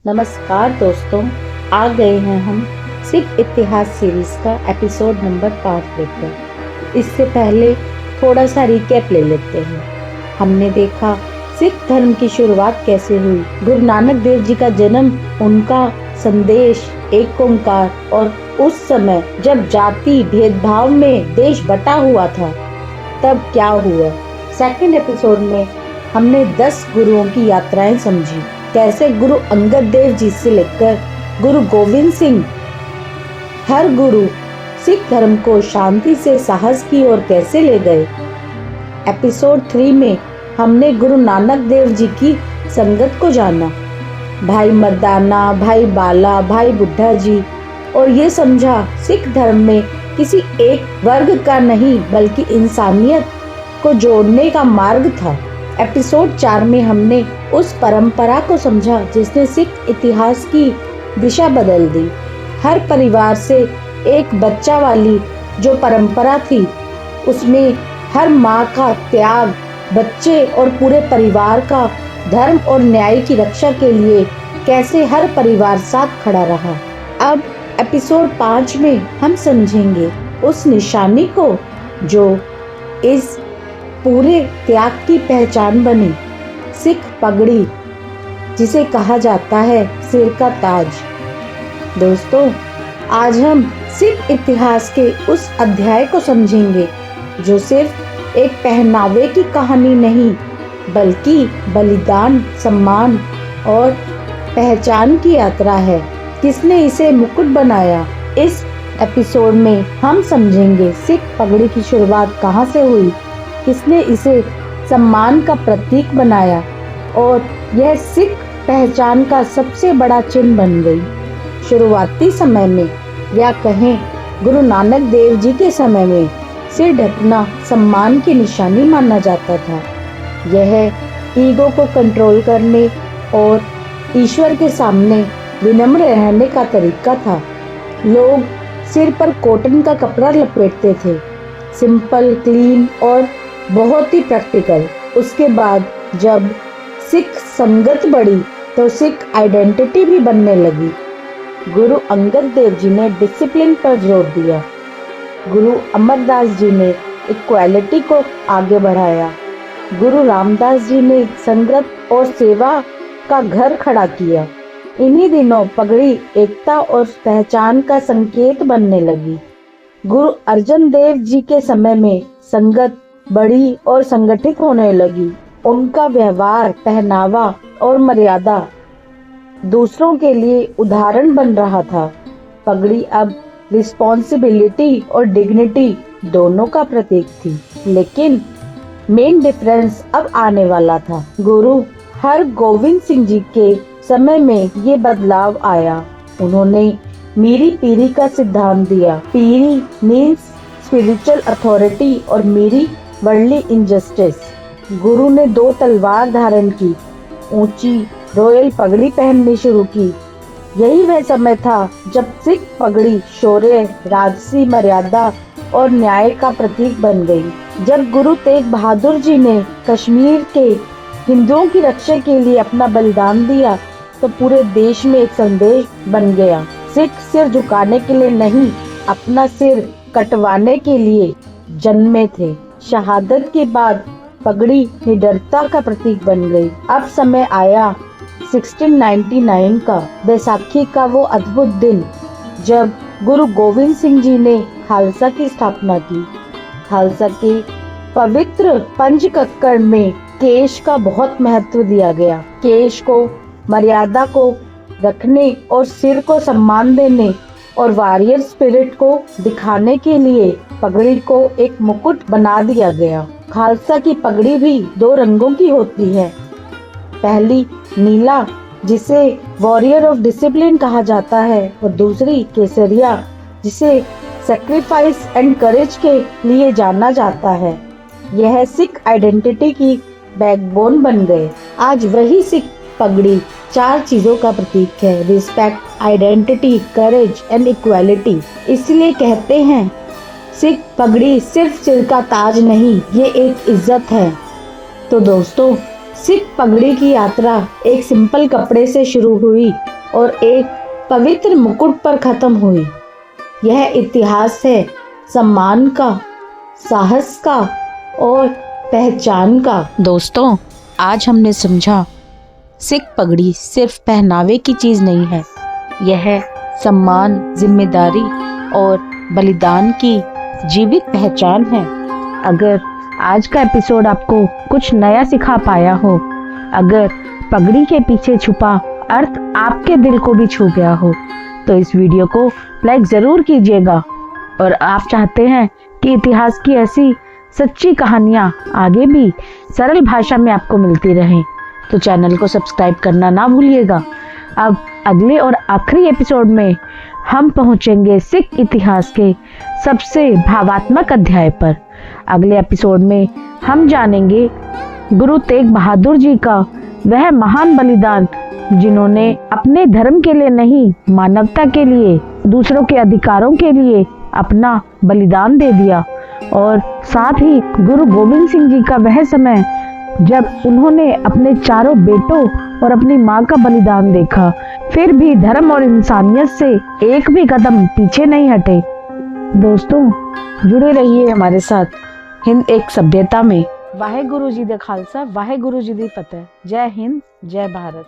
नमस्कार दोस्तों, आ गए हैं हम सिख इतिहास सीरीज का एपिसोड नंबर 5 लेकर। इससे पहले थोड़ा सा रिकैप ले लेते हैं। हमने देखा सिख धर्म की शुरुआत कैसे हुई, गुरु नानक देव जी का जन्म, उनका संदेश एक ओंकार, और उस समय जब जाति भेदभाव में देश बटा हुआ था तब क्या हुआ। सेकंड एपिसोड में हमने 10 गुरुओं की यात्राएं समझी, कैसे गुरु अंगद देव जी से लेकर गुरु गोविंद सिंह, हर गुरु सिख धर्म को शांति से साहस की ओर कैसे ले गए। एपिसोड 3 में हमने गुरु नानक देव जी की संगत को जाना, भाई मर्दाना, भाई बाला, भाई बुड्ढा जी, और ये समझा सिख धर्म में किसी एक वर्ग का नहीं बल्कि इंसानियत को जोड़ने का मार्ग था। एपिसोड 4 में हमने उस परंपरा को समझा जिसने सिख इतिहास की दिशा बदल दी। हर परिवार से एक बच्चा वाली जो परंपरा थी, उसमें हर माँ का त्याग बच्चे और पूरे परिवार का धर्म और न्याय की रक्षा के लिए कैसे हर परिवार साथ खड़ा रहा। अब एपिसोड 5 में हम समझेंगे उस निशानी को जो इस पूरे त्याग की पहचान बनी, सिख पगड़ी, जिसे कहा जाता है सिर का ताज। दोस्तों, आज हम सिख इतिहास के उस अध्याय को समझेंगे जो सिर्फ एक पहनावे की कहानी नहीं बल्कि बलिदान, सम्मान और पहचान की यात्रा है। किसने इसे मुकुट बनाया। इस एपिसोड में हम समझेंगे सिख पगड़ी की शुरुआत कहाँ से हुई, किसने इसे सम्मान का प्रतीक बनाया और यह सिख पहचान का सबसे बड़ा चिन्ह बन गई। शुरुआती समय में या कहें गुरु नानक देव जी के समय में सिर ढकना सम्मान की निशानी माना जाता था। यह ईगो को कंट्रोल करने और ईश्वर के सामने विनम्र रहने का तरीका था। लोग सिर पर कॉटन का कपड़ा लपेटते थे, सिंपल, क्लीन और बहुत ही प्रैक्टिकल। उसके बाद जब सिख संगत बढ़ी तो सिख आइडेंटिटी भी बनने लगी। गुरु अंगद देव जी ने डिसिप्लिन पर जोर दिया, गुरु अमरदास जी ने इक्वालिटी को आगे बढ़ाया, गुरु रामदास जी ने संगत और सेवा का घर खड़ा किया। इन्हीं दिनों पगड़ी एकता और पहचान का संकेत बनने लगी। गुरु अर्जन देव जी के समय में संगत बड़ी और संगठित होने लगी। उनका व्यवहार, पहनावा और मर्यादा दूसरों के लिए उदाहरण बन रहा था। पगड़ी अब रिस्पॉन्सिबिलिटी और डिग्निटी दोनों का प्रतीक थी। लेकिन मेन डिफरेंस अब आने वाला था। गुरु हर गोविंद सिंह जी के समय में ये बदलाव आया। उन्होंने मीरी पीरी का सिद्धांत दिया। पीरी मीन्स स्पिरिचुअल अथॉरिटी और मीरी वर्ल्डली इंजस्टिस। गुरु ने 2 तलवार धारण की, ऊंची रॉयल पगड़ी पहननी शुरू की। यही वह समय था जब सिख पगड़ी शौर्य, राजसी मर्यादा और न्याय का प्रतीक बन गई। जब गुरु तेग बहादुर जी ने कश्मीर के हिंदुओं की रक्षा के लिए अपना बलिदान दिया तो पूरे देश में एक संदेश बन गया। सिख सिर झुकाने के लिए नहीं, अपना सिर कटवाने के लिए जन्मे थे। शहादत के बाद पगड़ी निडरता का प्रतीक बन गई। अब समय आया 1699 का, बैसाखी का वो अद्भुत दिन जब गुरु गोविंद सिंह जी ने खालसा की स्थापना की। खालसा के पवित्र पंचकक्कड़ में केश का बहुत महत्व दिया गया। केश को मर्यादा को रखने और सिर को सम्मान देने और वॉरियर स्पिरिट को दिखाने के लिए पगड़ी को एक मुकुट बना दिया गया। खालसा की पगड़ी भी 2 रंगों की होती है। पहली नीला, जिसे वॉरियर ऑफ डिसिप्लिन कहा जाता है, और दूसरी केसरिया, जिसे सैक्रिफाइस एंड करेज के लिए जाना जाता है। यह सिख आइडेंटिटी की बैकबोन बन गए। आज वही सिख पगड़ी 4 चीजों का प्रतीक है: respect, identity, courage and equality. इसलिए कहते हैं सिख पगड़ी सिर्फ सिर का ताज नहीं, ये एक इज्जत है। तो दोस्तों, सिख पगड़ी की यात्रा एक सिंपल कपड़े से शुरू हुई और एक पवित्र मुकुट पर खत्म हुई। यह इतिहास है सम्मान का, साहस का और पहचान का। दोस्तों, आज हमने समझा सिख पगड़ी सिर्फ पहनावे की चीज नहीं है, यह सम्मान, जिम्मेदारी और बलिदान की जीवित पहचान है। अगर आज का एपिसोड आपको कुछ नया सिखा पाया हो, अगर पगड़ी के पीछे छुपा अर्थ आपके दिल को भी छू गया हो, तो इस वीडियो को लाइक ज़रूर कीजिएगा। और आप चाहते हैं कि इतिहास की ऐसी सच्ची कहानियाँ आगे भी सरल भाषा में आपको मिलती रहें, तो चैनल को सब्सक्राइब करना ना भूलिएगा। अब अगले और आखिरी एपिसोड में हम पहुंचेंगे सिख इतिहास के सबसे भावात्मक अध्याय पर। अगले एपिसोड में हम जानेंगे गुरु तेग बहादुर जी का वह महान बलिदान, जिन्होंने अपने धर्म के लिए नहीं, मानवता के लिए, दूसरों के अधिकारों के लिए अपना बलिदान दे दिया। और साथ ही गुरु गोविंद सिंह जी का वह समय जब उन्होंने अपने चारों बेटों और अपनी माँ का बलिदान देखा, फिर भी धर्म और इंसानियत से एक भी कदम पीछे नहीं हटे। दोस्तों, जुड़े रहिए हमारे साथ हिंद एक सभ्यता में। वाहे गुरु जी दे खालसा, वाहे गुरु जी दी फतेह। जय हिंद, जय भारत।